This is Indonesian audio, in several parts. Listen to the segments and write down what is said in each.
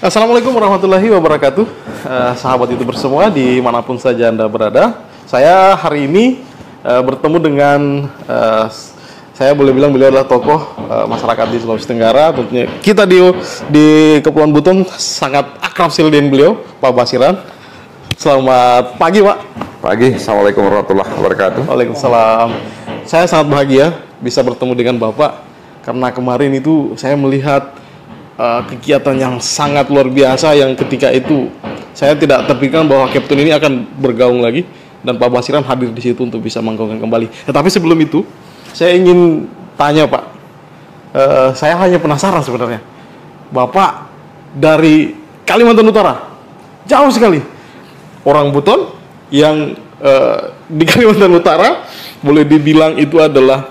Assalamualaikum warahmatullahi wabarakatuh. Sahabat YouTuber semua dimanapun saja Anda berada. Saya hari ini bertemu dengan saya boleh bilang beliau adalah tokoh masyarakat di Sulawesi Tenggara. Tentunya kita di Kepulauan Buton sangat akrab sekali dengan beliau, Pak Basiran. Selamat pagi, Pak. Pagi. Assalamualaikum warahmatullahi wabarakatuh. Waalaikumsalam. Saya sangat bahagia bisa bertemu dengan Bapak karena kemarin itu saya melihat kegiatan yang sangat luar biasa yang ketika itu saya tidak terpikirkan bahwa Kapten ini akan bergaung lagi dan Pak Basiran hadir di situ untuk bisa menggaungkan kembali. Tetapi sebelum itu saya ingin tanya, Pak, saya hanya penasaran sebenarnya, Bapak dari Kalimantan Utara, jauh sekali, orang Buton yang di Kalimantan Utara boleh dibilang itu adalah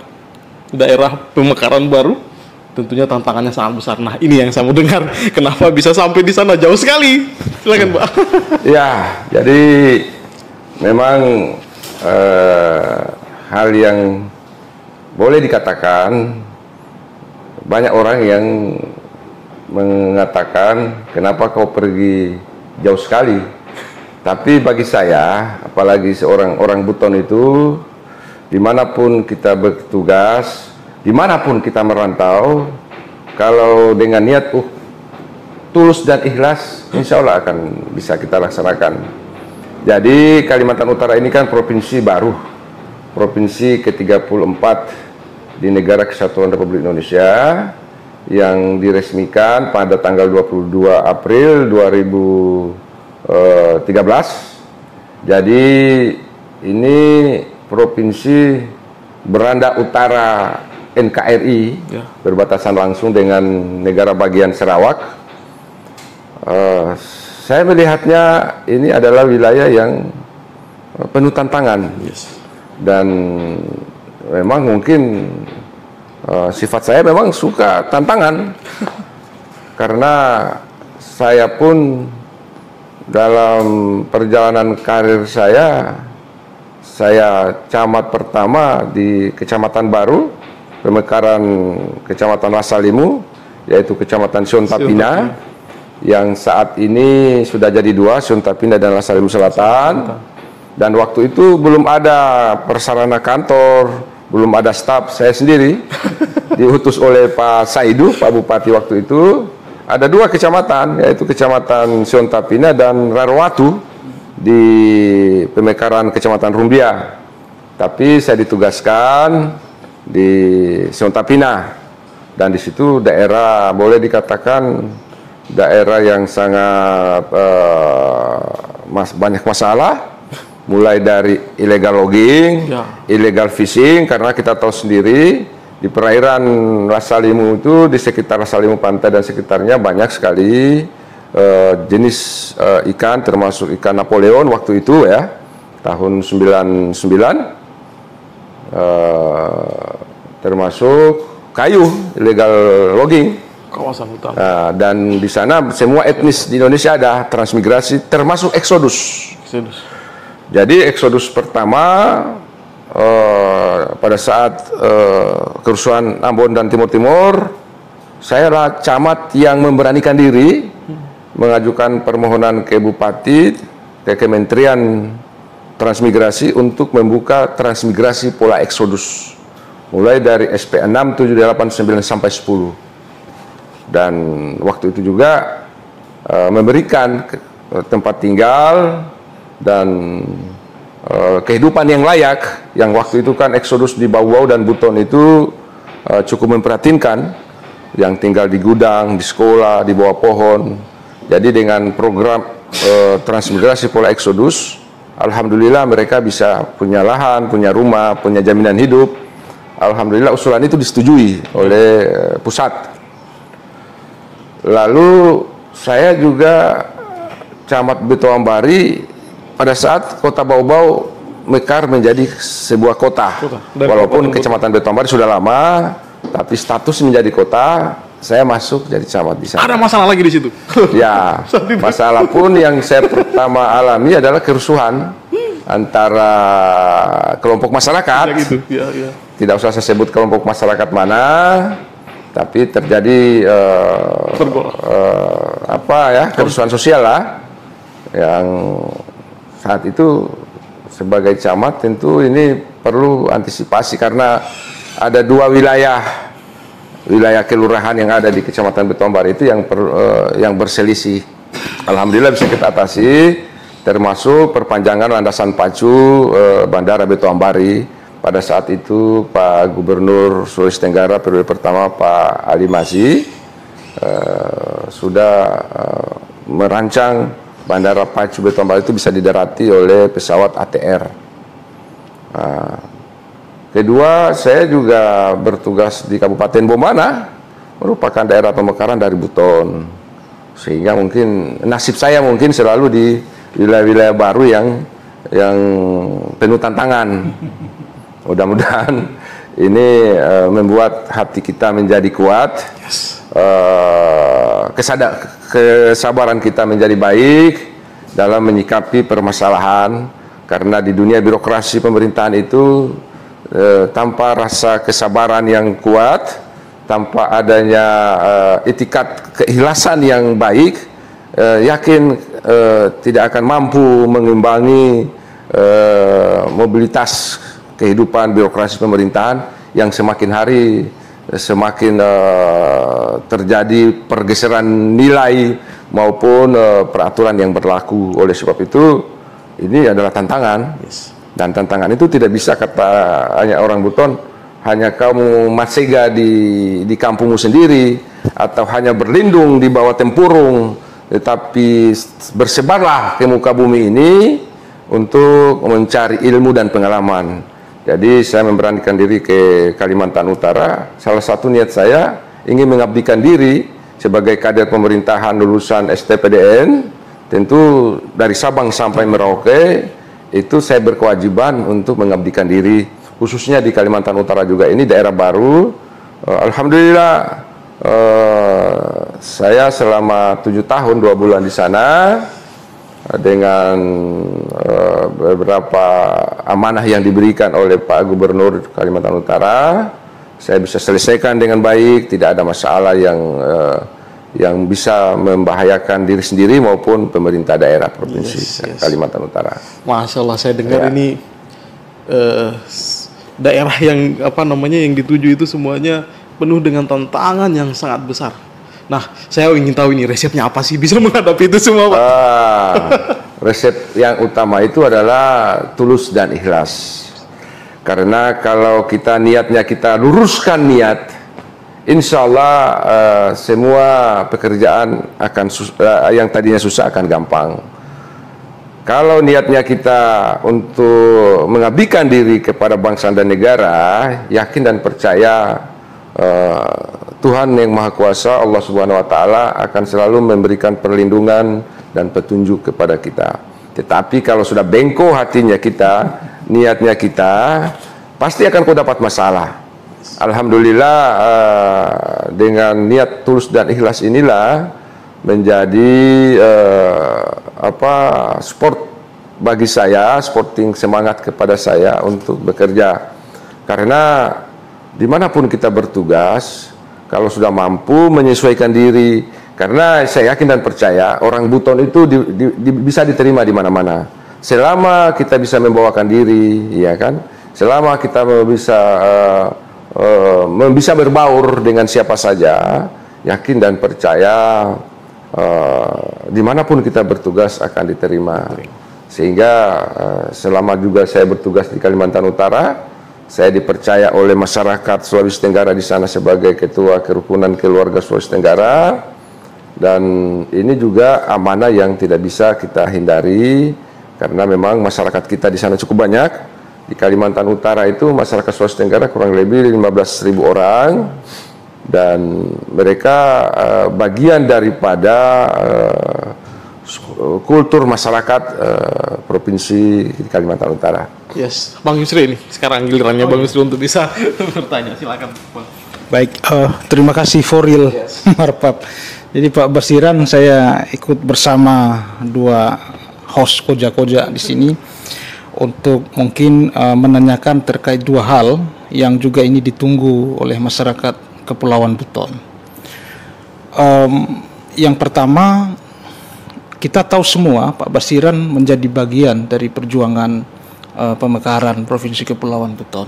daerah pemekaran baru. Tentunya tantangannya sangat besar. Nah, ini yang saya mau dengar. Kenapa bisa sampai di sana jauh sekali? Silakan, Pak. Ya, jadi memang hal yang boleh dikatakan banyak orang yang mengatakan kenapa kau pergi jauh sekali. Tapi bagi saya, apalagi seorang orang Buton itu, dimanapun kita bertugas, dimanapun kita merantau, kalau dengan niat tulus dan ikhlas, insya Allah akan bisa kita laksanakan. Jadi Kalimantan Utara ini kan provinsi baru, provinsi ke-34 di Negara Kesatuan Republik Indonesia yang diresmikan pada tanggal 22 April 2013. Jadi ini provinsi beranda utara NKRI, berbatasan langsung dengan negara bagian Sarawak. Saya melihatnya ini adalah wilayah yang penuh tantangan, dan memang mungkin sifat saya memang suka tantangan karena saya pun dalam perjalanan karir saya camat pertama di Kecamatan Baru, pemekaran Kecamatan Lasalimu, yaitu Kecamatan Siontapina, yang saat ini sudah jadi dua, Siontapina dan Lasalimu Selatan. Dan waktu itu belum ada persarana kantor, belum ada staf, saya sendiri diutus oleh Pak Saidu, Pak Bupati waktu itu. Ada dua kecamatan, yaitu Kecamatan Siontapina dan Rarwatu di pemekaran Kecamatan Rumbia. Tapi saya ditugaskan di Siontapina, dan di situ daerah boleh dikatakan daerah yang sangat banyak masalah, mulai dari illegal logging, illegal fishing, karena kita tahu sendiri di perairan Lasalimu itu, di sekitar Lasalimu pantai dan sekitarnya banyak sekali jenis ikan, termasuk ikan Napoleon waktu itu ya, tahun 99. Termasuk kayu, illegal logging, kawasan hutan. Dan di sana semua etnis di Indonesia ada transmigrasi, termasuk eksodus. Jadi eksodus pertama pada saat kerusuhan Ambon dan Timur Timur, saya adalah camat yang memberanikan diri mengajukan permohonan ke Bupati, ke Kementerian Transmigrasi untuk membuka transmigrasi pola eksodus mulai dari SP 6, 7, 8, 9 sampai 10. Dan waktu itu juga memberikan tempat tinggal dan kehidupan yang layak, yang waktu itu kan eksodus di Bau-Bau dan Buton itu cukup memprihatinkan, yang tinggal di gudang, di sekolah, di bawah pohon. Jadi dengan program transmigrasi pola eksodus, alhamdulillah mereka bisa punya lahan, punya rumah, punya jaminan hidup. Alhamdulillah usulan itu disetujui oleh pusat. Lalu saya juga camat Betoambari pada saat kota Bau-Bau mekar menjadi sebuah kota. Walaupun Kecamatan Betoambari sudah lama, tapi status menjadi kota, saya masuk jadi camat di sana. Ada masalah lagi di situ? Ya, masalah pun yang saya pertama alami adalah kerusuhan antara kelompok masyarakat. Tidak usah saya sebut kelompok masyarakat mana, tapi terjadi kerusuhan sosial lah, yang saat itu sebagai camat tentu ini perlu antisipasi karena ada 2 wilayah kelurahan yang ada di Kecamatan Betombar itu yang berselisih. Alhamdulillah bisa kita atasi, termasuk perpanjangan landasan pacu Bandara Betoambari. Pada saat itu Pak Gubernur Sulawesi Tenggara periode pertama Pak Ali Masih sudah merancang Bandara Pacu Betoambari itu bisa didarati oleh pesawat ATR. Kedua, saya juga bertugas di Kabupaten Bomana, merupakan daerah pemekaran dari Buton. Sehingga mungkin nasib saya mungkin selalu di wilayah-wilayah baru yang penuh tantangan. Mudah-mudahan ini membuat hati kita menjadi kuat, kesabaran kita menjadi baik dalam menyikapi permasalahan, karena di dunia birokrasi pemerintahan itu tanpa rasa kesabaran yang kuat, tanpa adanya etikat keikhlasan yang baik, yakin tidak akan mampu mengimbangi mobilitas kehidupan birokrasi pemerintahan yang semakin hari semakin terjadi pergeseran nilai maupun peraturan yang berlaku. Oleh sebab itu ini adalah tantangan, dan tantangan itu tidak bisa kata hanya orang Buton, hanya kamu masega di kampungmu sendiri atau hanya berlindung di bawah tempurung, tetapi bersebarlah ke muka bumi ini untuk mencari ilmu dan pengalaman. Jadi saya memberanikan diri ke Kalimantan Utara. Salah satu niat saya ingin mengabdikan diri sebagai kader pemerintahan lulusan STPDN. Tentu dari Sabang sampai Merauke itu saya berkewajiban untuk mengabdikan diri, khususnya di Kalimantan Utara juga. Ini daerah baru. Alhamdulillah saya selama 7 tahun 2 bulan di sana dengan beberapa amanah yang diberikan oleh Pak Gubernur Kalimantan Utara, saya bisa selesaikan dengan baik, tidak ada masalah yang bisa membahayakan diri sendiri maupun pemerintah daerah provinsi Kalimantan Utara. Masya Allah, saya dengar ini daerah yang yang dituju itu semuanya penuh dengan tantangan yang sangat besar. Nah, saya ingin tahu ini resepnya apa sih bisa menghadapi itu semua, Pak? Resep yang utama itu adalah tulus dan ikhlas. Karena kalau niatnya kita luruskan niat, insya Allah semua pekerjaan akan yang tadinya susah akan gampang. Kalau niatnya kita untuk mengabdikan diri kepada bangsa dan negara, yakin dan percaya Tuhan yang Maha Kuasa, Allah Subhanahu wa Ta'ala, akan selalu memberikan perlindungan dan petunjuk kepada kita. Tetapi kalau sudah bengkok hatinya kita, niatnya kita, pasti akan kau dapat masalah. Alhamdulillah dengan niat tulus dan ikhlas inilah menjadi sport bagi saya, sporting semangat kepada saya untuk bekerja. Karena dimanapun kita bertugas, kalau sudah mampu menyesuaikan diri, karena saya yakin dan percaya orang Buton itu bisa diterima di mana-mana. Selama kita bisa membawakan diri, ya kan? Selama kita bisa berbaur dengan siapa saja, yakin dan percaya dimanapun kita bertugas akan diterima. Sehingga selama juga saya bertugas di Kalimantan Utara, saya dipercaya oleh masyarakat Sulawesi Tenggara di sana sebagai ketua kerukunan keluarga Sulawesi Tenggara, dan ini juga amanah yang tidak bisa kita hindari karena memang masyarakat kita di sana cukup banyak. Di Kalimantan Utara itu masyarakat Sulawesi Tenggara kurang lebih 15.000 orang, dan mereka bagian daripada kultur masyarakat provinsi di Kalimantan Utara. Yes, Bang Yusri ini sekarang gilirannya Bang Yusri untuk bisa bertanya. Silakan, Bang. Baik, terima kasih Foril. Marpap. Jadi Pak Basiran, saya ikut bersama 2 host koja-koja di sini untuk mungkin menanyakan terkait 2 hal yang juga ini ditunggu oleh masyarakat Kepulauan Buton. Yang pertama, kita tahu semua Pak Basiran menjadi bagian dari perjuangan pemekaran Provinsi Kepulauan Buton.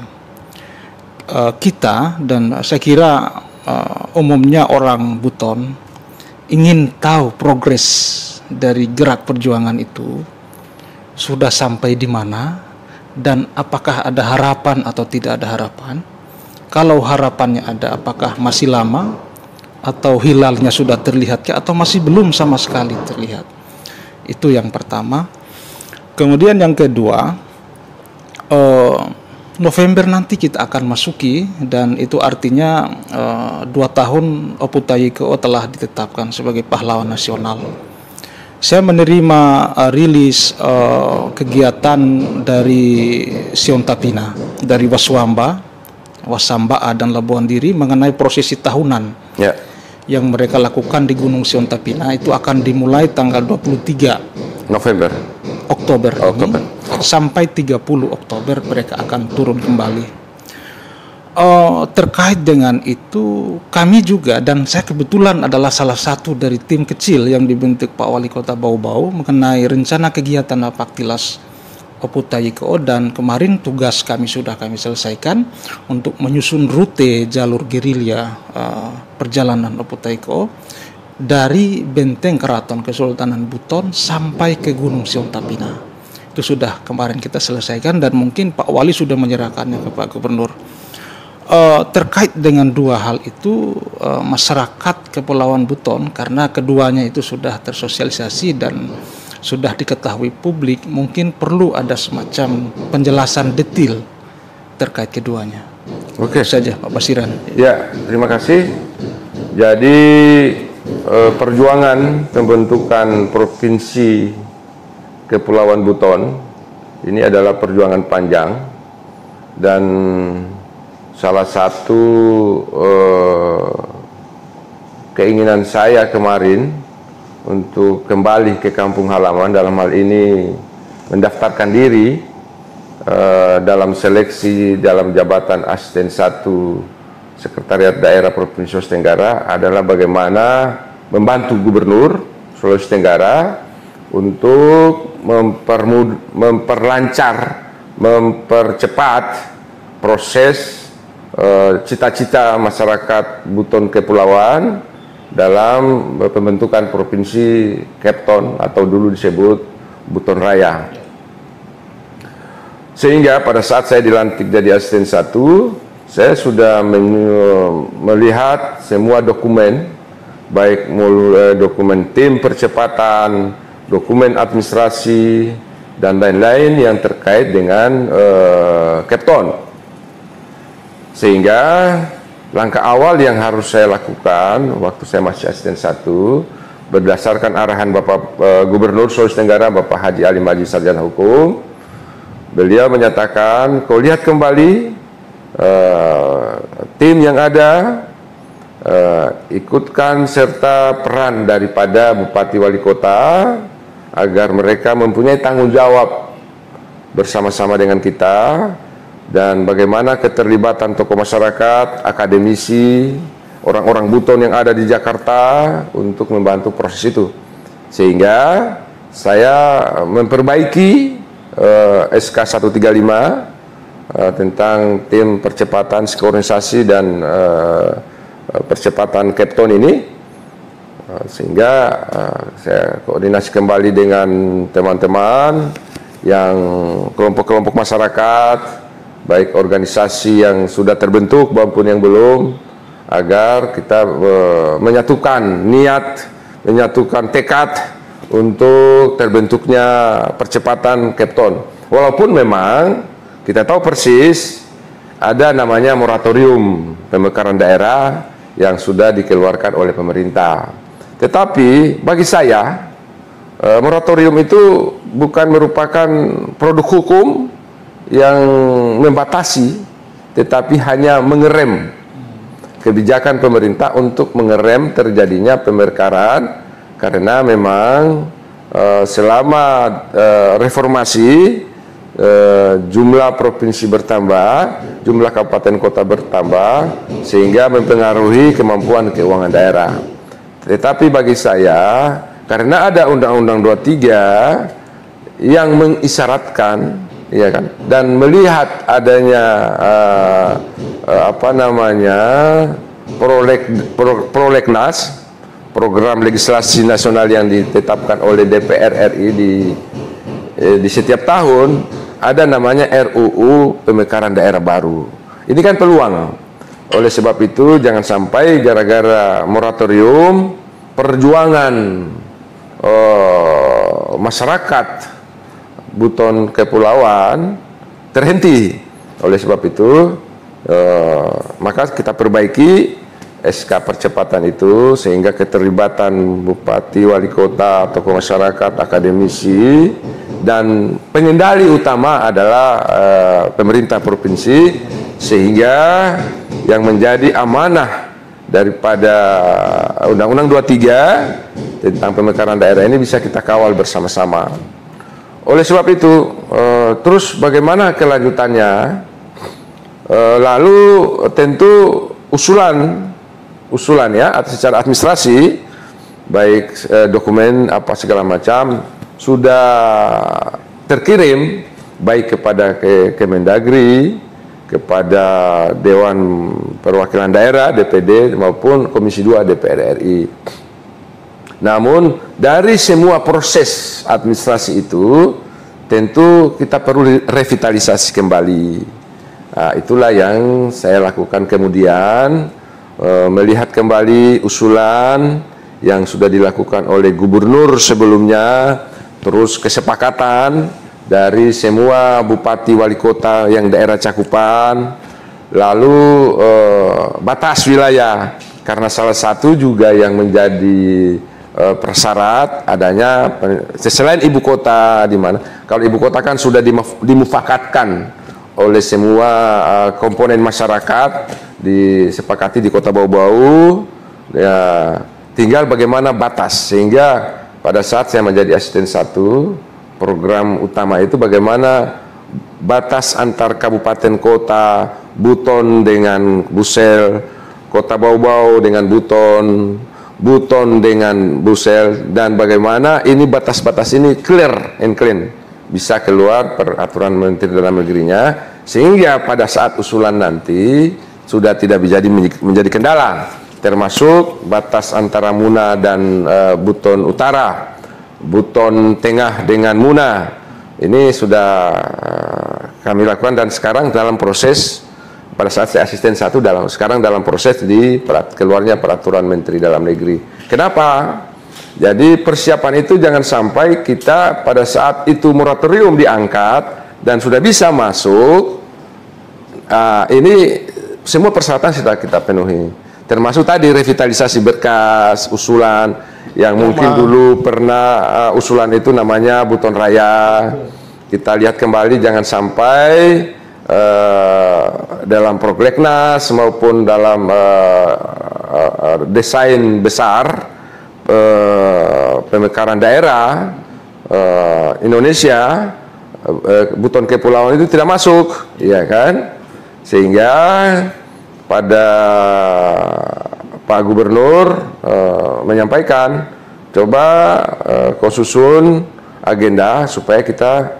Kita dan saya kira umumnya orang Buton ingin tahu progres dari gerak perjuangan itu sudah sampai di mana dan apakah ada harapan atau tidak ada harapan. Kalau harapannya ada, apakah masih lama atau hilalnya sudah terlihat atau masih belum sama sekali terlihat. Itu yang pertama. Kemudian yang kedua, November nanti kita akan masuki, dan itu artinya 2 tahun Opu Tayikoo telah ditetapkan sebagai pahlawan nasional. Saya menerima rilis kegiatan dari Siontapina, dari Wasamba dan Labuan Diri mengenai prosesi tahunan yang mereka lakukan di Gunung Siontapina. Itu akan dimulai tanggal 23 Oktober ini, sampai 30 Oktober mereka akan turun kembali. Terkait dengan itu, kami juga, dan saya kebetulan adalah salah satu dari tim kecil yang dibentuk Pak Wali Kota Bau-Bau mengenai rencana kegiatan Napaktilas Opu Tayikoo, dan kemarin tugas kami sudah kami selesaikan untuk menyusun rute jalur gerilya perjalanan Opu Tayikoo dari benteng Keraton Kesultanan Buton sampai ke Gunung Siontapina. Itu sudah kemarin kita selesaikan, dan mungkin Pak Wali sudah menyerahkannya ke Pak Gubernur. Terkait dengan dua hal itu, masyarakat Kepulauan Buton, karena keduanya itu sudah tersosialisasi dan sudah diketahui publik, mungkin perlu ada semacam penjelasan detail terkait keduanya. Oke. Itu saja Pak Basiran. Ya, terima kasih. Jadi perjuangan pembentukan Provinsi Kepulauan Buton ini adalah perjuangan panjang, dan salah satu keinginan saya kemarin untuk kembali ke kampung halaman, dalam hal ini mendaftarkan diri dalam seleksi dalam jabatan Asisten 1 Sekretariat Daerah Provinsi Sulawesi Tenggara, adalah bagaimana membantu Gubernur Sulawesi Tenggara untuk mempercepat proses cita-cita masyarakat Buton Kepulauan dalam pembentukan Provinsi Kepton, atau dulu disebut Buton Raya. Sehingga pada saat saya dilantik jadi Asisten 1, saya sudah melihat semua dokumen, baik mulai dokumen tim percepatan, dokumen administrasi, dan lain-lain yang terkait dengan Kepton. Sehingga langkah awal yang harus saya lakukan waktu saya masih Asisten 1, berdasarkan arahan Bapak Gubernur Sulawesi Tenggara, Bapak Haji Ali Maji Sarjana Hukum, beliau menyatakan, kau lihat kembali tim yang ada, ikutkan serta peran daripada Bupati Wali Kota agar mereka mempunyai tanggung jawab bersama-sama dengan kita, dan bagaimana keterlibatan tokoh masyarakat, akademisi, orang-orang Buton yang ada di Jakarta untuk membantu proses itu. Sehingga saya memperbaiki SK 135 tentang tim percepatan sinkronisasi dan percepatan Kepton ini, sehingga saya koordinasi kembali dengan teman-teman yang kelompok-kelompok masyarakat, baik organisasi yang sudah terbentuk maupun yang belum, agar kita menyatukan niat, menyatukan tekad untuk terbentuknya percepatan Kepton. Walaupun memang kita tahu persis ada namanya moratorium pemekaran daerah yang sudah dikeluarkan oleh pemerintah. Tetapi bagi saya, moratorium itu bukan merupakan produk hukum yang membatasi, tetapi hanya mengerem kebijakan pemerintah untuk mengerem terjadinya pemekaran, karena memang selama reformasi jumlah provinsi bertambah, jumlah kabupaten kota bertambah, sehingga mempengaruhi kemampuan keuangan daerah. Tetapi bagi saya, karena ada Undang-Undang 23 yang mengisyaratkan, ya kan, dan melihat adanya prolegnas, program legislasi nasional yang ditetapkan oleh DPR RI di setiap tahun, ada namanya RUU Pemekaran Daerah Baru. Ini kan peluang. Oleh sebab itu jangan sampai gara-gara moratorium perjuangan masyarakat Buton Kepulauan terhenti. Oleh sebab itu maka kita perbaiki SK percepatan itu sehingga keterlibatan bupati, wali kota, tokoh masyarakat, akademisi, dan pengendali utama adalah pemerintah provinsi, sehingga yang menjadi amanah daripada Undang-Undang 23 tentang pemekaran daerah ini bisa kita kawal bersama-sama. Oleh sebab itu, terus bagaimana kelanjutannya? Lalu tentu usulan ya secara administrasi, baik dokumen apa segala macam sudah terkirim baik kepada Kemendagri, kepada Dewan Perwakilan Daerah DPD maupun Komisi 2 DPR RI. Namun dari semua proses administrasi itu tentu kita perlu revitalisasi kembali. Nah, itulah yang saya lakukan kemudian, melihat kembali usulan yang sudah dilakukan oleh gubernur sebelumnya, terus kesepakatan dari semua bupati wali kota yang daerah cakupan, lalu batas wilayah, karena salah satu juga yang menjadi persyarat adanya selain ibu kota, di mana kalau ibu kota kan sudah dimufakatkan oleh semua komponen masyarakat, disepakati di Kota Bau-Bau, ya tinggal bagaimana batas, sehingga pada saat saya menjadi asisten 1, program utama itu bagaimana batas antar kabupaten kota, Buton dengan Busel, Kota Bau-Bau dengan Buton, Buton dengan Busel, dan bagaimana ini batas-batas ini clear and clean, bisa keluar peraturan Menteri Dalam Negerinya, sehingga pada saat usulan nanti sudah tidak bisa menjadi kendala, termasuk batas antara Muna dan Buton Utara, Buton Tengah dengan Muna. Ini sudah kami lakukan dan sekarang dalam proses, pada saat saya asisten 1 sekarang dalam proses keluarnya peraturan Menteri Dalam Negeri. Kenapa? Jadi persiapan itu jangan sampai kita pada saat itu moratorium diangkat dan sudah bisa masuk, ini semua persyaratan sudah kita penuhi, termasuk tadi revitalisasi berkas, usulan yang mungkin dulu pernah usulan itu namanya Buton Raya. Kita lihat kembali, jangan sampai dalam prolegnas maupun dalam desain besar pemekaran daerah Indonesia, Buton Kepulauan itu tidak masuk, ya kan? Sehingga pada Pak Gubernur menyampaikan, coba kau susun agenda supaya kita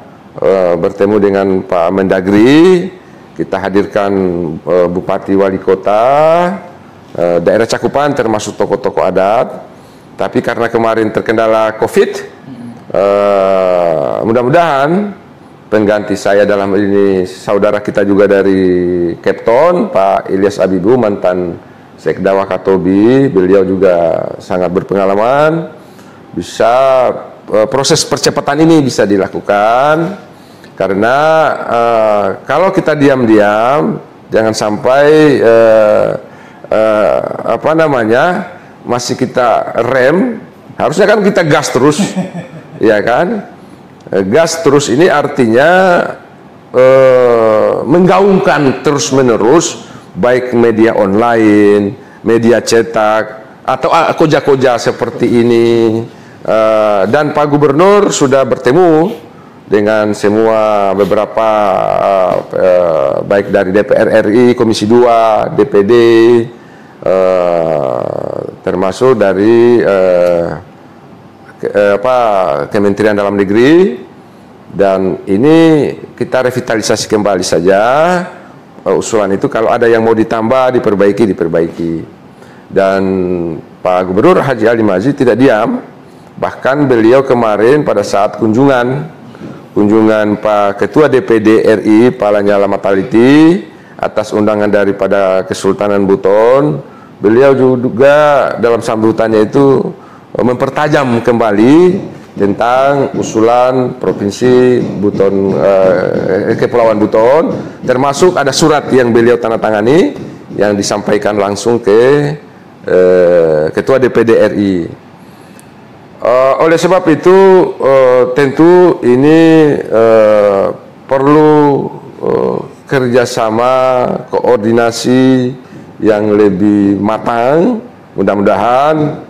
bertemu dengan Pak Mendagri, kita hadirkan bupati wali kota, daerah cakupan termasuk tokoh-tokoh adat. Tapi karena kemarin terkendala COVID, mudah-mudahan pengganti saya dalam ini saudara kita juga dari Cape Town, Pak Ilyas Abibu, mantan Sekda Wakatobi, beliau juga sangat berpengalaman, bisa proses percepatan ini bisa dilakukan. Karena kalau kita diam-diam, jangan sampai masih kita rem, harusnya kan kita gas terus, ya kan? Gas terus ini artinya menggaungkan terus-menerus, baik media online, media cetak, atau koja-koja seperti ini. Dan Pak Gubernur sudah bertemu dengan semua beberapa baik dari DPR RI, Komisi 2, DPD, termasuk dari Kementerian Dalam Negeri, dan ini kita revitalisasi kembali saja usulan itu. Kalau ada yang mau ditambah, diperbaiki. Dan Pak Gubernur Haji Ali Mazid tidak diam, bahkan beliau kemarin pada saat kunjungan Pak Ketua DPD RI Pak Lanyala Mataliti atas undangan daripada Kesultanan Buton, beliau juga dalam sambutannya itu mempertajam kembali tentang usulan Provinsi Buton, Kepulauan Buton, termasuk ada surat yang beliau tanda tangani yang disampaikan langsung ke Ketua DPD RI. Oleh sebab itu tentu ini perlu kerjasama, koordinasi yang lebih matang. Mudah-mudahan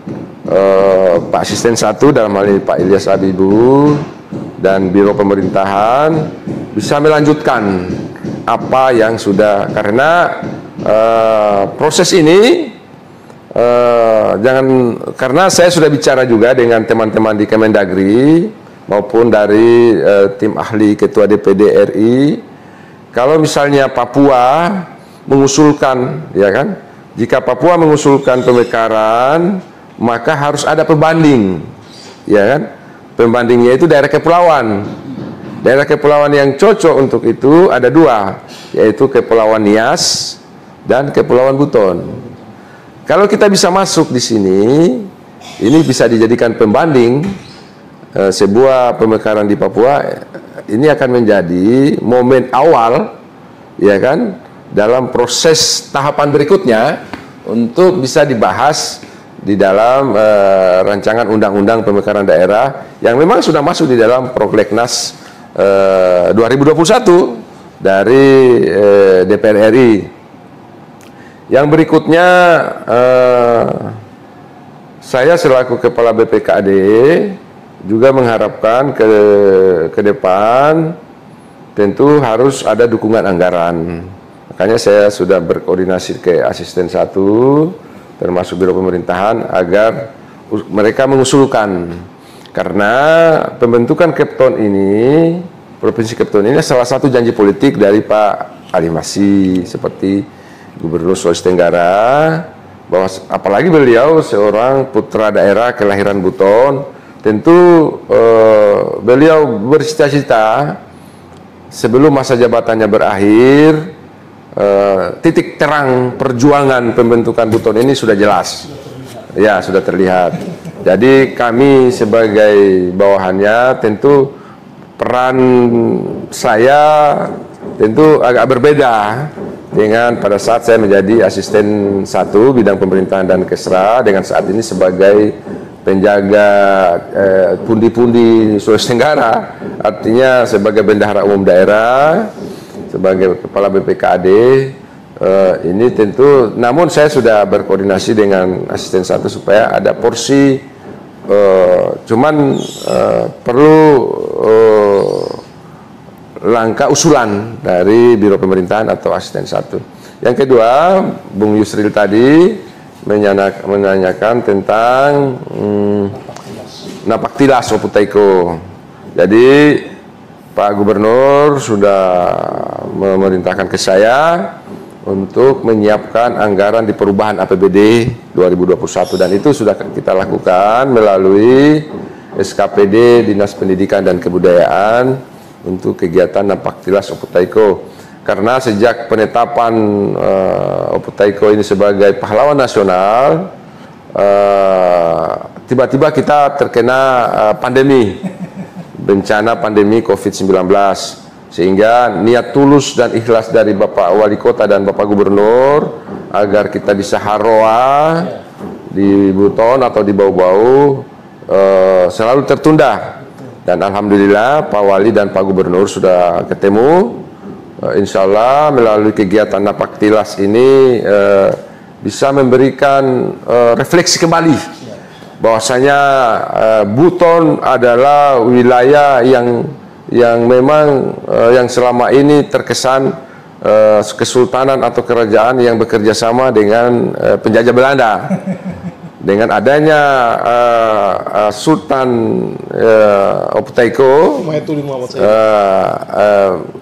Pak Asisten 1 dalam hal ini Pak Ilyas Habibur dan Biro Pemerintahan bisa melanjutkan apa yang sudah, karena proses ini karena saya sudah bicara juga dengan teman-teman di Kemendagri maupun dari tim ahli Ketua DPD RI, kalau misalnya Papua mengusulkan, ya kan, jika Papua mengusulkan pemekaran, maka harus ada pembanding, ya kan? Pembandingnya itu daerah kepulauan. Daerah kepulauan yang cocok untuk itu ada dua, yaitu Kepulauan Nias dan Kepulauan Buton. Kalau kita bisa masuk di sini, ini bisa dijadikan pembanding sebuah pemekaran di Papua. Ini akan menjadi momen awal, ya kan, dalam proses tahapan berikutnya untuk bisa dibahas di dalam rancangan undang-undang pemekaran daerah yang memang sudah masuk di dalam Prolegnas 2021 dari DPR RI. Yang berikutnya, saya selaku Kepala BPKD juga mengharapkan ke depan tentu harus ada dukungan anggaran. Makanya saya sudah berkoordinasi ke Asisten 1 termasuk Biro Pemerintahan agar mereka mengusulkan, karena pembentukan Kepton ini, Provinsi Kepton ini salah satu janji politik dari Pak Ali Masih seperti Gubernur Sulawesi Tenggara, bahwa apalagi beliau seorang putra daerah kelahiran Buton, tentu beliau bercita-cita sebelum masa jabatannya berakhir, titik terang perjuangan pembentukan Buton ini sudah jelas, ya sudah terlihat. Jadi kami sebagai bawahannya tentu peran saya tentu agak berbeda dengan pada saat saya menjadi Asisten 1 Bidang Pemerintahan dan Kesra, dengan saat ini sebagai penjaga pundi-pundi Sulawesi Tenggara, artinya sebagai bendahara umum daerah, sebagai Kepala BPKD. Ini tentu, namun saya sudah berkoordinasi dengan Asisten 1 supaya ada porsi, cuman perlu langkah usulan dari Biro Pemerintahan atau Asisten 1. Yang kedua, Bung Yusril tadi menanyakan tentang Napaktilas Oputaiko. Jadi Pak Gubernur sudah memerintahkan ke saya untuk menyiapkan anggaran di perubahan APBD 2021, dan itu sudah kita lakukan melalui SKPD Dinas Pendidikan dan Kebudayaan untuk kegiatan Napaktilas Oputaiko. Karena sejak penetapan Oputaiko ini sebagai pahlawan nasional, tiba-tiba kita terkena pandemi, bencana pandemi COVID-19, sehingga niat tulus dan ikhlas dari Bapak Wali Kota dan Bapak Gubernur agar kita bisa haroa di Buton atau di Bau-Bau selalu tertunda. Dan alhamdulillah Pak Wali dan Pak Gubernur sudah ketemu. Insya Allah melalui kegiatan Napaktilas ini bisa memberikan refleksi kembali bahwasanya Buton adalah wilayah yang memang yang selama ini terkesan kesultanan atau kerajaan yang bekerja sama dengan penjajah Belanda. dengan adanya Sultan Opu Taiko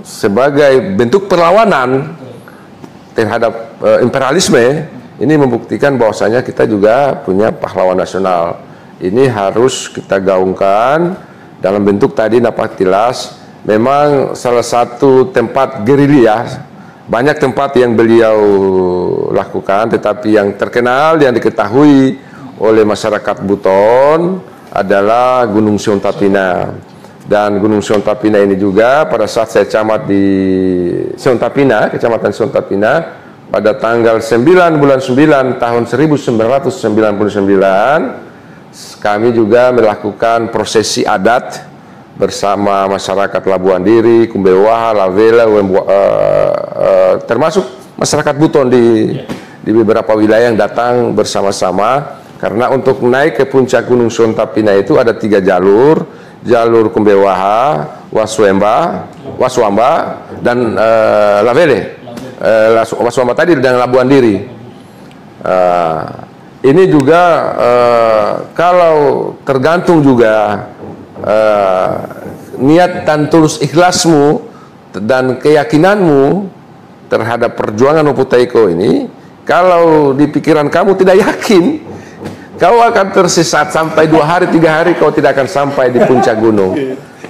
sebagai bentuk perlawanan terhadap imperialisme, ini membuktikan bahwasanya kita juga punya pahlawan nasional. Ini harus kita gaungkan dalam bentuk tadi Napaktilas. Memang salah satu tempat gerilya, banyak tempat yang beliau lakukan, tetapi yang terkenal, yang diketahui oleh masyarakat Buton adalah Gunung Siontapina. Dan Gunung Siontapina ini juga pada saat saya camat di Siontapina, Kecamatan Siontapina, pada tanggal 9 bulan 9 tahun 1999, kami juga melakukan prosesi adat bersama masyarakat Labuan Diri, Kumbewaha, Lavela, termasuk masyarakat Buton di beberapa wilayah yang datang bersama-sama, karena untuk naik ke puncak Gunung Siontapina itu ada 3 jalur, jalur Kumbewaha, Waswamba, dan Lavele. Waswamba tadi dan Labuan Diri. Ini juga kalau tergantung juga niat dan tulus ikhlasmu dan keyakinanmu terhadap perjuangan Opu Taiko ini. Kalau di pikiran kamu tidak yakin, kau akan tersesat sampai 2 hari 3 hari kau tidak akan sampai di puncak gunung.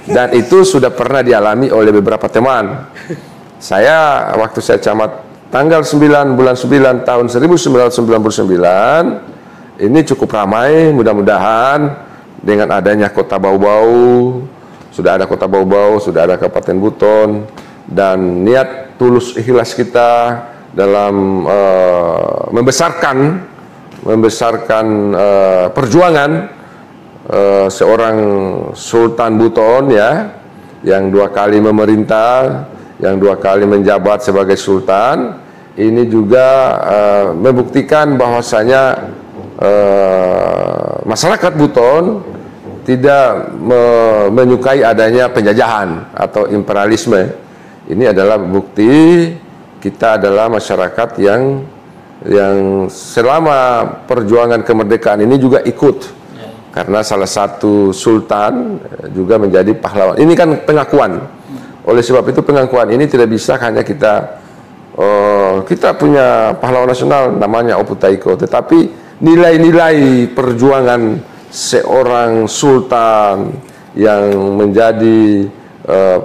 Dan itu sudah pernah dialami oleh beberapa teman. Saya waktu saya camat tanggal 9 bulan 9 tahun 1999, ini cukup ramai. Mudah-mudahan dengan adanya Kota Bau-Bau, sudah ada Kota Bau-Bau, sudah ada Kabupaten Buton, dan niat tulus ikhlas kita dalam membesarkan perjuangan seorang Sultan Buton, ya, yang 2 kali memerintah, yang 2 kali menjabat sebagai Sultan. Ini juga membuktikan bahwasanya masyarakat Buton tidak menyukai adanya penjajahan atau imperialisme. Ini adalah bukti kita adalah masyarakat yang selama perjuangan kemerdekaan ini juga ikut, karena salah satu sultan juga menjadi pahlawan. Ini kan pengakuan. Oleh sebab itu pengakuan ini tidak bisa hanya kita punya pahlawan nasional namanya Opu Taiko, tetapi nilai-nilai perjuangan seorang sultan yang menjadi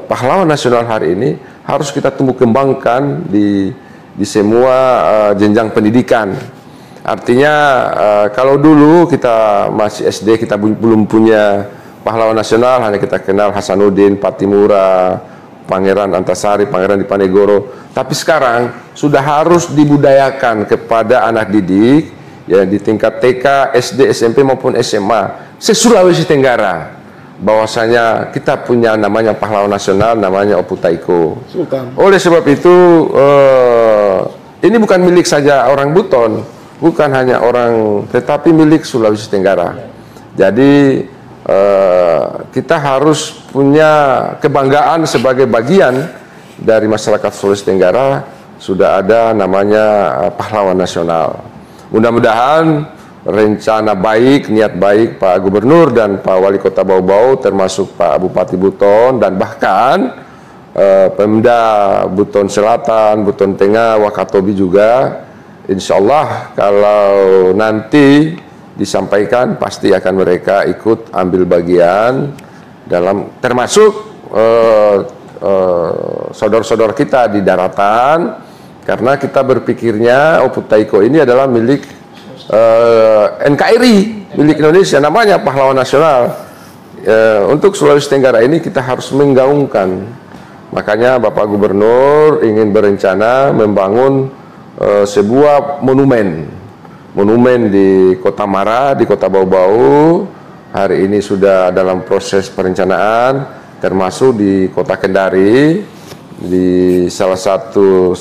pahlawan nasional hari ini harus kita tumbuh kembangkan di semua jenjang pendidikan. Artinya kalau dulu kita masih SD, kita belum punya pahlawan nasional, hanya kita kenal Hasanuddin, Patimura, Pangeran Antasari, Pangeran Diponegoro. Tapi sekarang sudah harus dibudayakan kepada anak didik, ya, di tingkat TK, SD, SMP maupun SMA se-Sulawesi Tenggara, bahwasanya kita punya namanya pahlawan nasional, namanya Opu Taiko. Sultan. Oleh sebab itu ini bukan milik saja orang Buton, bukan hanya orang, tetapi milik Sulawesi Tenggara. Jadi kita harus punya kebanggaan sebagai bagian dari masyarakat Sulawesi Tenggara, sudah ada namanya pahlawan nasional. Mudah-mudahan rencana baik, niat baik Pak Gubernur dan Pak Wali Kota Bau-Bau, termasuk Pak Bupati Buton, dan bahkan Pemda Buton Selatan, Buton Tengah, Wakatobi juga, insya Allah kalau nanti disampaikan pasti akan mereka ikut ambil bagian dalam, termasuk saudara-saudara kita di daratan. Karena kita berpikirnya Opu Taiko ini adalah milik NKRI, milik Indonesia, namanya pahlawan nasional. Untuk Sulawesi Tenggara ini kita harus menggaungkan. Makanya Bapak Gubernur ingin berencana membangun sebuah monumen di Kota Mara, di Kota Bau-Bau. Hari ini sudah dalam proses perencanaan, termasuk di Kota Kendari, di salah satu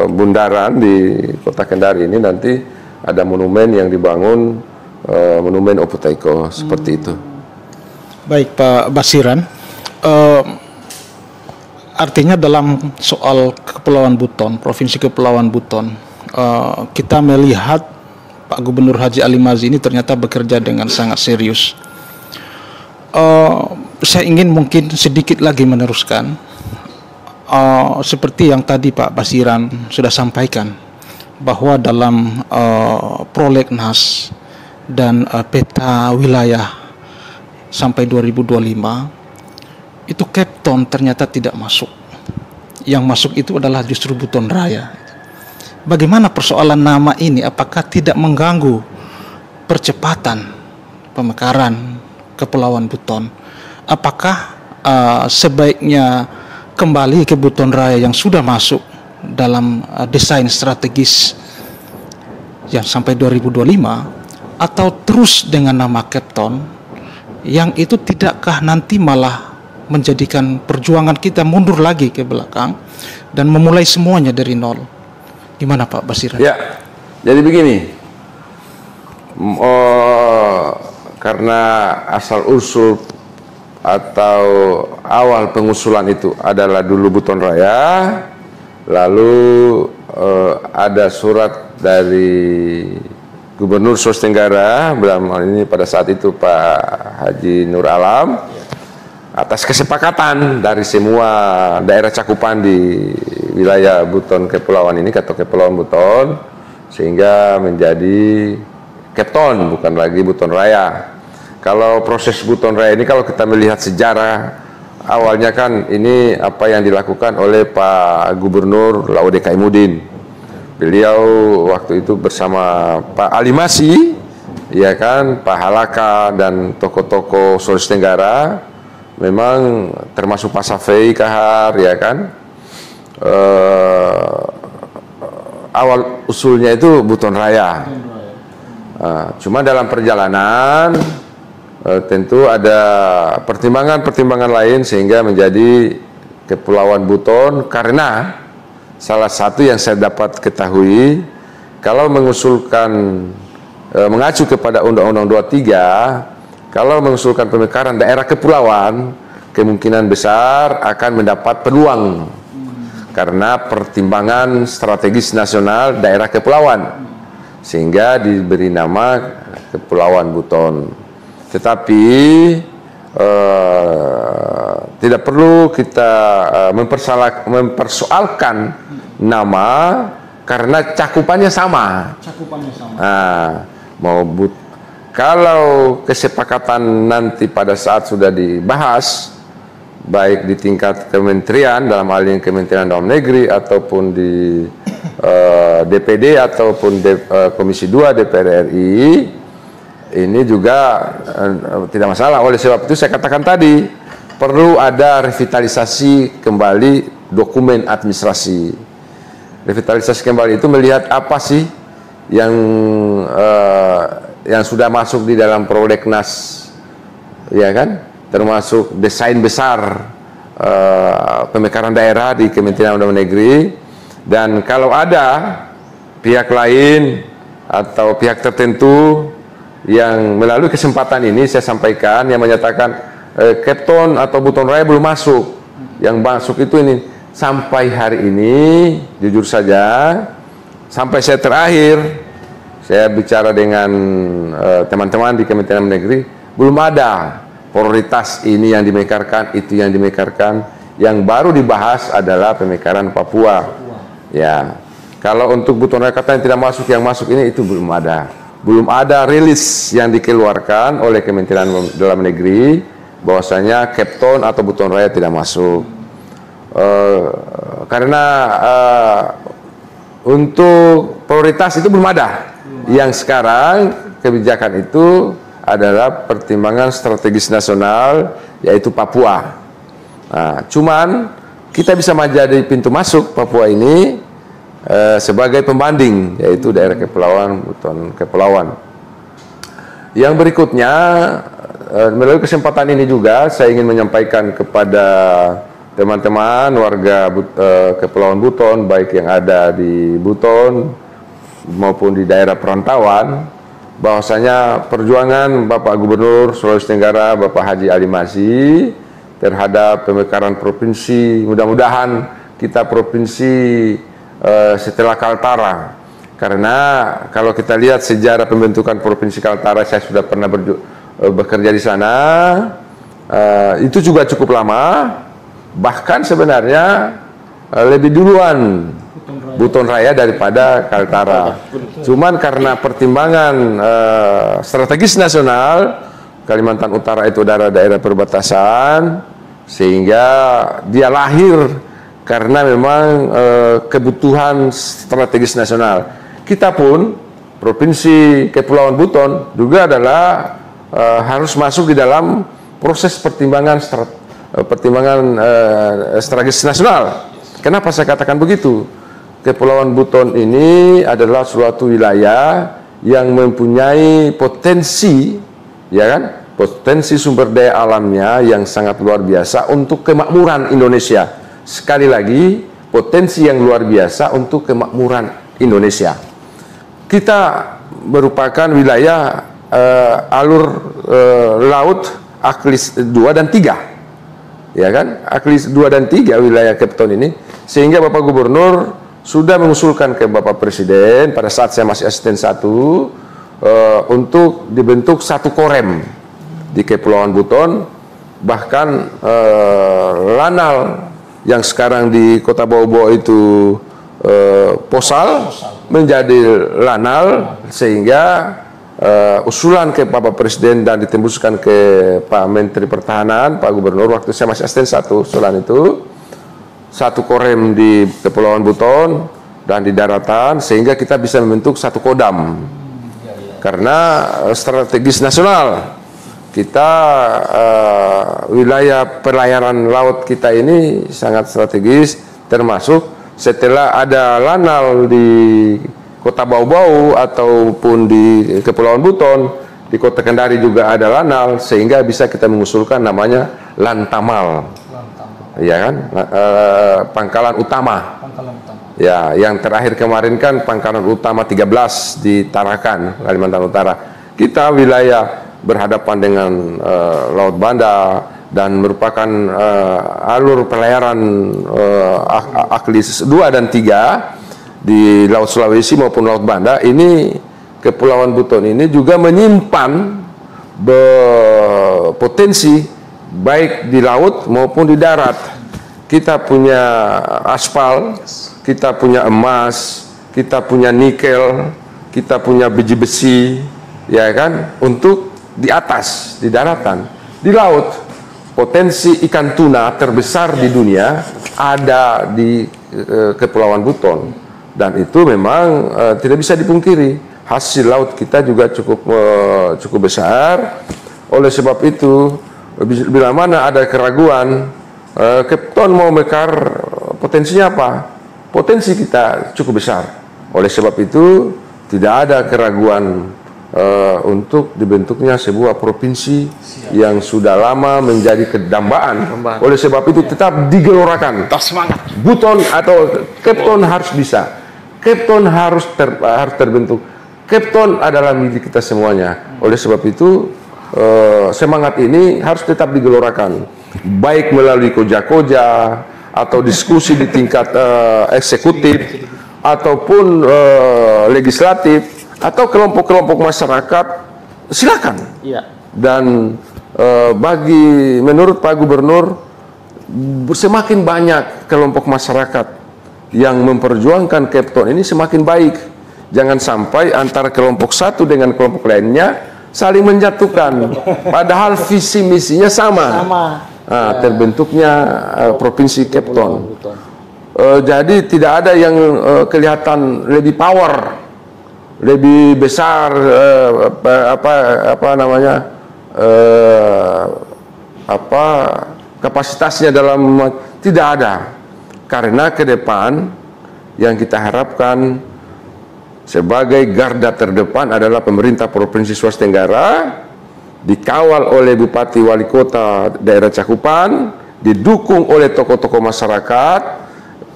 bundaran di Kota Kendari ini nanti ada monumen yang dibangun, monumen Opu Taiko, seperti itu. Baik Pak Basiran, artinya dalam soal Kepulauan Buton, Provinsi Kepulauan Buton, kita melihat Pak Gubernur Haji Ali Mazzi ini ternyata bekerja dengan sangat serius. Saya ingin mungkin sedikit lagi meneruskan seperti yang tadi Pak Basiran sudah sampaikan, bahwa dalam prolegnas dan peta wilayah sampai 2025 itu Kepton ternyata tidak masuk. Yang masuk itu adalah justru Buton Raya. Bagaimana persoalan nama ini? Apakah tidak mengganggu percepatan pemekaran Kepulauan Buton? Apakah sebaiknya kembali ke Buton Raya yang sudah masuk dalam desain strategis yang sampai 2025, atau terus dengan nama Kepton yang itu tidakkah nanti malah menjadikan perjuangan kita mundur lagi ke belakang dan memulai semuanya dari nol? Gimana Pak Basiran? Ya, jadi begini, karena asal usul atau awal pengusulan itu adalah dulu Buton Raya, lalu ada surat dari Gubernur Sulawesi Tenggara, ini pada saat itu Pak Haji Nur Alam, atas kesepakatan dari semua daerah cakupan di wilayah Buton Kepulauan ini atau Kepulauan Buton, sehingga menjadi Kepton, bukan lagi Buton Raya. Kalau proses Buton Raya ini, kalau kita melihat sejarah awalnya kan ini apa yang dilakukan oleh Pak Gubernur Laude Kaimudin. Beliau waktu itu bersama Pak Ali Mazzi, ya kan, Pak Halaka dan tokoh-tokoh Sulawesi Tenggara, memang termasuk Pak Safei Kahar, ya kan. Awal usulnya itu Buton Raya. Cuma dalam perjalanan tentu ada pertimbangan-pertimbangan lain sehingga menjadi Kepulauan Buton, karena salah satu yang saya dapat ketahui, kalau mengusulkan mengacu kepada Undang-Undang 23, kalau mengusulkan pemekaran daerah kepulauan, kemungkinan besar akan mendapat peluang karena pertimbangan strategis nasional daerah kepulauan, sehingga diberi nama Kepulauan Buton. Tetapi tidak perlu kita mempersoalkan nama karena cakupannya sama. Kalau kesepakatan nanti pada saat sudah dibahas, baik di tingkat kementerian, dalam hal ini Kementerian Dalam Negeri, ataupun di DPD ataupun Komisi 2 DPR RI, ini juga tidak masalah. Oleh sebab itu saya katakan tadi, perlu ada revitalisasi kembali dokumen administrasi. Revitalisasi kembali itu melihat apa sih yang sudah masuk di dalam prolegnas, ya kan, termasuk desain besar pemekaran daerah di Kementerian Dalam Negeri. Dan kalau ada pihak lain atau pihak tertentu yang melalui kesempatan ini saya sampaikan, yang menyatakan Kepton atau Buton Raya belum masuk, yang masuk itu ini, sampai hari ini jujur saja, sampai saya terakhir saya bicara dengan teman-teman di Kementerian Dalam Negeri, belum ada prioritas ini yang dimekarkan, itu yang dimekarkan. Yang baru dibahas adalah pemekaran Papua. Ya, kalau untuk Buton Raya katanya tidak masuk, yang masuk ini itu belum ada. Belum ada rilis yang dikeluarkan oleh Kementerian Dalam Negeri bahwasanya Kepton atau Buton Raya tidak masuk. Karena untuk prioritas itu belum ada. Yang sekarang kebijakan itu adalah pertimbangan strategis nasional, yaitu Papua. Nah, cuman kita bisa menjadi pintu masuk Papua ini sebagai pembanding, yaitu daerah kepulauan, Buton Kepulauan. Yang berikutnya, melalui kesempatan ini juga saya ingin menyampaikan kepada teman-teman warga Kepulauan Buton, baik yang ada di Buton maupun di daerah perantauan, bahwasanya perjuangan Bapak Gubernur Sulawesi Tenggara, Bapak Haji Ali Mazzi, terhadap pemekaran provinsi, mudah-mudahan kita provinsi setelah Kaltara. Karena kalau kita lihat sejarah pembentukan Provinsi Kaltara, saya sudah pernah bekerja di sana, itu juga cukup lama, bahkan sebenarnya lebih duluan Buton Raya daripada Kaltara. Cuman karena pertimbangan strategis nasional, Kalimantan Utara itu daerah perbatasan, sehingga dia lahir karena memang kebutuhan strategis nasional. Kita pun Provinsi Kepulauan Buton juga adalah harus masuk di dalam proses pertimbangan strategis nasional. Kenapa saya katakan begitu? Kepulauan Buton ini adalah suatu wilayah yang mempunyai potensi, ya kan? Potensi sumber daya alamnya yang sangat luar biasa untuk kemakmuran Indonesia. Sekali lagi, potensi yang luar biasa untuk kemakmuran Indonesia. Kita merupakan wilayah alur laut Aklis 2 dan 3, ya kan? Aklis 2 dan 3 wilayah Kepton ini, sehingga Bapak Gubernur sudah mengusulkan ke Bapak Presiden pada saat saya masih asisten 1 untuk dibentuk satu korem di Kepulauan Buton. Bahkan lanal yang sekarang di Kota Bau-Bau itu posal menjadi lanal, sehingga usulan ke Bapak Presiden dan ditembuskan ke Pak Menteri Pertahanan, Pak Gubernur, waktu saya masih asisten 1, usulan itu satu korem di Kepulauan Buton dan di daratan, sehingga kita bisa membentuk satu kodam. Karena strategis nasional kita, wilayah pelayaran laut kita ini sangat strategis, termasuk setelah ada lanal di Kota Bau-Bau ataupun di Kepulauan Buton, di Kota Kendari juga ada lanal, sehingga bisa kita mengusulkan namanya Lantamal, ya kan, pangkalan utama. Ya, yang terakhir kemarin kan pangkalan utama 13 di Tarakan, Kalimantan Utara. Kita wilayah berhadapan dengan Laut Banda dan merupakan alur pelayaran Aklis 2 dan 3 di Laut Sulawesi maupun Laut Banda. Ini Kepulauan Buton ini juga menyimpan potensi baik di laut maupun di darat. Kita punya aspal, kita punya emas, kita punya nikel, kita punya biji besi, ya kan, untuk di atas, di daratan, di laut. Potensi ikan tuna terbesar di dunia ada di Kepulauan Buton, dan itu memang tidak bisa dipungkiri. Hasil laut kita juga cukup besar. Oleh sebab itu, bila mana ada keraguan, Kepton mau mekar, potensinya apa? Potensi kita cukup besar. Oleh sebab itu, tidak ada keraguan untuk dibentuknya sebuah provinsi yang sudah lama menjadi kedambaan. Oleh sebab itu tetap digelorakan. Buton atau Kepton harus bisa. Kepton harus terbentuk. Kepton adalah milik kita semuanya. Oleh sebab itu semangat ini harus tetap digelorakan, baik melalui koja-koja atau diskusi di tingkat eksekutif ataupun legislatif, atau kelompok-kelompok masyarakat, silakan. Ya. Dan menurut Pak Gubernur, semakin banyak kelompok masyarakat yang memperjuangkan Kepton ini semakin baik. Jangan sampai antara kelompok satu dengan kelompok lainnya saling menjatuhkan, padahal visi misinya sama. Nah, terbentuknya Provinsi Kepton. Jadi tidak ada yang kelihatan lebih power, lebih besar, kapasitasnya dalam, tidak ada. Karena ke depan yang kita harapkan sebagai garda terdepan adalah pemerintah Provinsi Sulawesi Tenggara, dikawal oleh Bupati Wali Kota daerah cakupan, didukung oleh tokoh-tokoh masyarakat,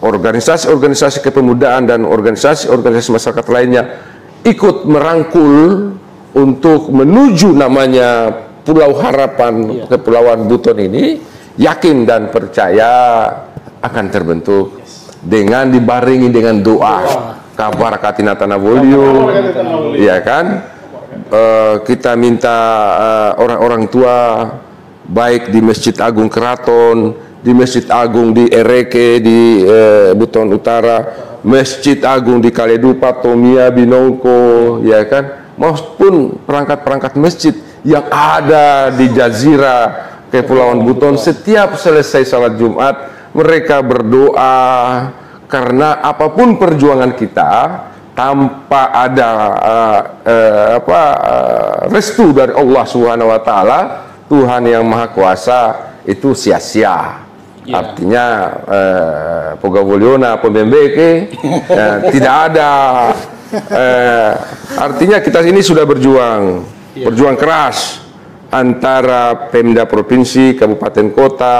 organisasi-organisasi kepemudaan dan organisasi-organisasi masyarakat lainnya ikut merangkul untuk menuju namanya Pulau Harapan Kepulauan Buton ini. Yakin dan percaya akan terbentuk dengan dibarengi dengan doa. Kabarakatina Tanabolio, ya kan? Kita minta orang-orang tua baik di Masjid Agung Keraton, di Masjid Agung di Ereke di Buton Utara, Masjid Agung di Kaledupa, Tomia, Binongko, ya kan, maupun perangkat-perangkat masjid yang ada di Jazirah Kepulauan Buton. Setiap selesai salat Jumat mereka berdoa, karena apapun perjuangan kita tanpa ada restu dari Allah Subhanahu wa taala, Tuhan yang Maha Kuasa, itu sia-sia. Artinya Pogavoliona pembembeke tidak ada. Artinya kita ini sudah berjuang keras antara Pemda provinsi, kabupaten kota,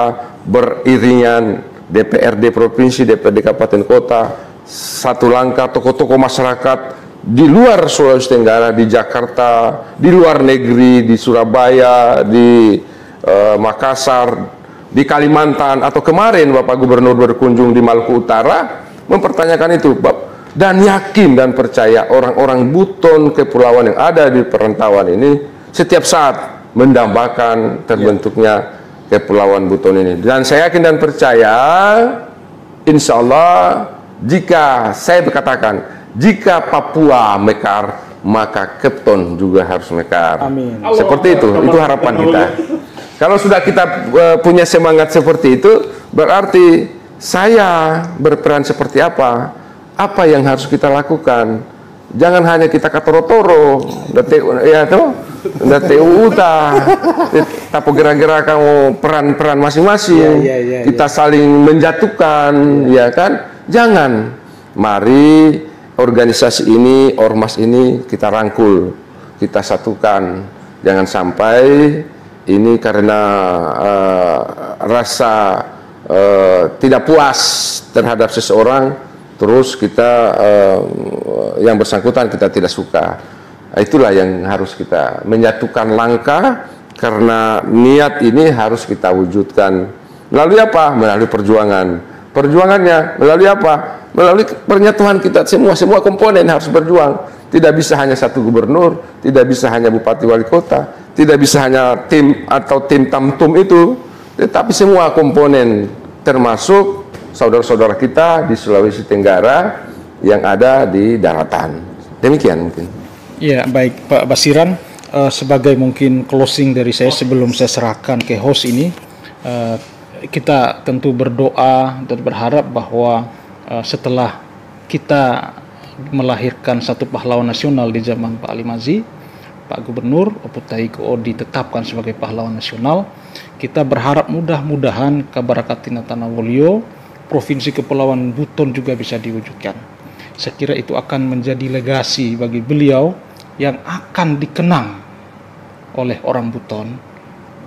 beriringan DPRD provinsi, DPRD kabupaten kota, satu langkah tokoh-tokoh masyarakat di luar Sulawesi Tenggara, di Jakarta, di luar negeri, di Surabaya, di Makassar, di Kalimantan, atau kemarin Bapak Gubernur berkunjung di Maluku Utara mempertanyakan itu, dan yakin dan percaya orang-orang Buton kepulauan yang ada di perantauan ini setiap saat mendambakan terbentuknya Kepulauan Buton ini. Dan saya yakin dan percaya, insya Allah, jika saya berkatakan, jika Papua mekar, maka Kepton juga harus mekar. Amin. Seperti itu harapan kita. Kalau sudah kita punya semangat seperti itu, berarti saya berperan seperti apa yang harus kita lakukan. Jangan hanya kita katoro-toro, ya toh, tapi gerak-gerak kamu peran-peran masing-masing, kita saling menjatuhkan, ya kan? Jangan. Mari organisasi ini, ormas ini kita rangkul, kita satukan. Jangan sampai ini karena rasa tidak puas terhadap seseorang, terus kita yang bersangkutan kita tidak suka. Itulah yang harus kita menyatukan langkah, karena niat ini harus kita wujudkan melalui apa? Melalui perjuangan. Perjuangannya melalui apa? Melalui penyatuan kita semua komponen harus berjuang. Tidak bisa hanya satu gubernur, tidak bisa hanya bupati wali kota, tidak bisa hanya tim atau tim tamtum itu, tetapi semua komponen, termasuk saudara-saudara kita di Sulawesi Tenggara yang ada di daratan. Demikian mungkin. Ya, baik Pak Basiran, sebagai mungkin closing dari saya sebelum saya serahkan ke host ini, kita tentu berdoa dan berharap bahwa setelah kita melahirkan satu pahlawan nasional di zaman Pak Ali Mazi, Pak Gubernur Oputai Ko ditetapkan sebagai pahlawan nasional, kita berharap mudah-mudahan Kabarakatina Tanawolio, Provinsi Kepulauan Buton juga bisa diwujudkan. Saya kira itu akan menjadi legasi bagi beliau yang akan dikenang oleh orang Buton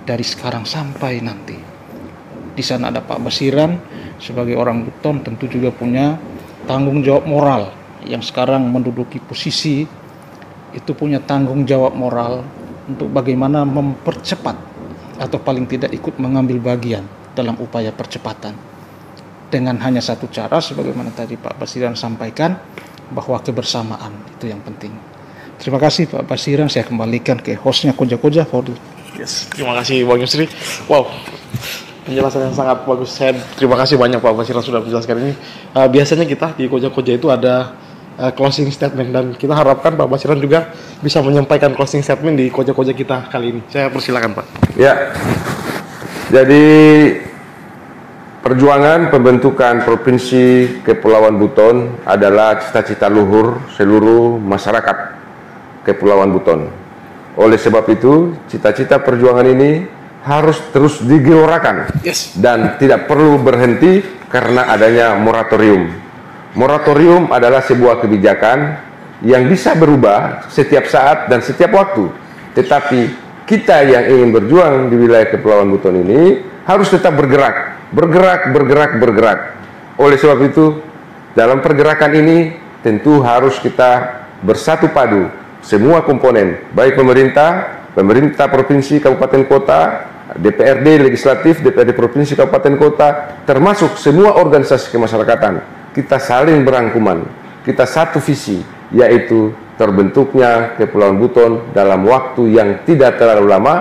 dari sekarang sampai nanti. Di sana ada Pak Basiran sebagai orang Buton, tentu juga punya tanggung jawab moral, yang sekarang menduduki posisi itu punya tanggung jawab moral untuk bagaimana mempercepat atau paling tidak ikut mengambil bagian dalam upaya percepatan. Dengan hanya satu cara, sebagaimana tadi Pak Basiran sampaikan, bahwa kebersamaan itu yang penting. Terima kasih Pak Basiran, saya kembalikan ke hostnya Koja-Koja. Yes, terima kasih Bang Yusri. Wow, penjelasan yang sangat bagus. Saya terima kasih banyak Pak Basiran sudah menjelaskan ini. Biasanya kita di Koja-Koja itu ada closing statement, dan kita harapkan Pak Basiran juga bisa menyampaikan closing statement di Koja-Koja kita kali ini. Saya persilakan Pak. Ya, jadi perjuangan pembentukan Provinsi Kepulauan Buton adalah cita-cita luhur seluruh masyarakat Kepulauan Buton. Oleh sebab itu, cita-cita perjuangan ini harus terus digelorakan, dan tidak perlu berhenti karena adanya moratorium. Moratorium adalah sebuah kebijakan yang bisa berubah setiap saat dan setiap waktu. Tetapi kita yang ingin berjuang di wilayah Kepulauan Buton ini harus tetap bergerak. Oleh sebab itu, dalam pergerakan ini tentu harus kita bersatu padu, semua komponen, baik pemerintah provinsi, kabupaten kota, DPRD legislatif, DPRD provinsi, kabupaten kota, termasuk semua organisasi kemasyarakatan. Kita saling berangkuman, kita satu visi, yaitu terbentuknya Kepulauan Buton dalam waktu yang tidak terlalu lama.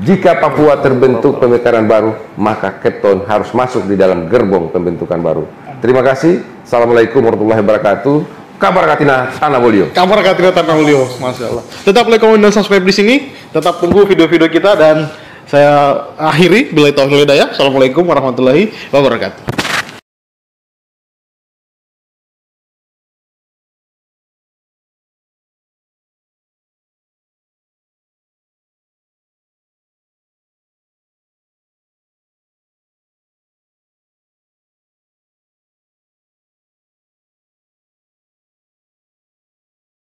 Jika Papua terbentuk pemekaran baru, maka Kepton harus masuk di dalam gerbong pembentukan baru. Terima kasih. Assalamualaikum warahmatullahi wabarakatuh. Kabar Katina Tanah Mulyo. Kabar Katina Tanah Mulyo. Masya Allah. Tetap like, comment, dan subscribe di sini. Tetap tunggu video-video kita dan saya akhiri. Bila taufiq wal hidayah. Assalamualaikum warahmatullahi wabarakatuh.